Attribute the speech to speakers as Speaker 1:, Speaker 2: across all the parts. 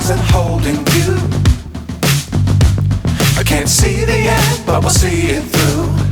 Speaker 1: stars and holding you. I can't see the end, but we'll see it through.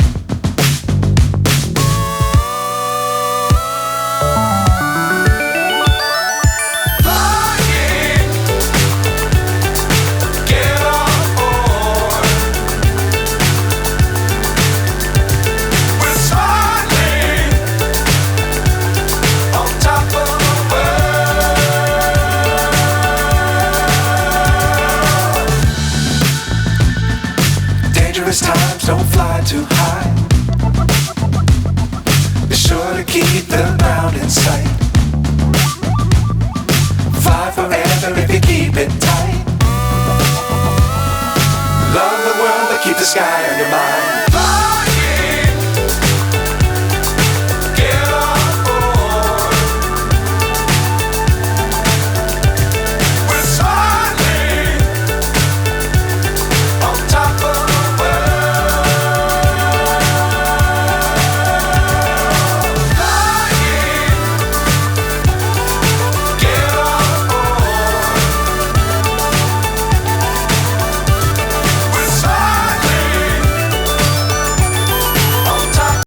Speaker 1: Times don't fly too high. Be sure to keep the ground in sight. Fly forever if you keep it tight. Love the world but keep the sky on your mind.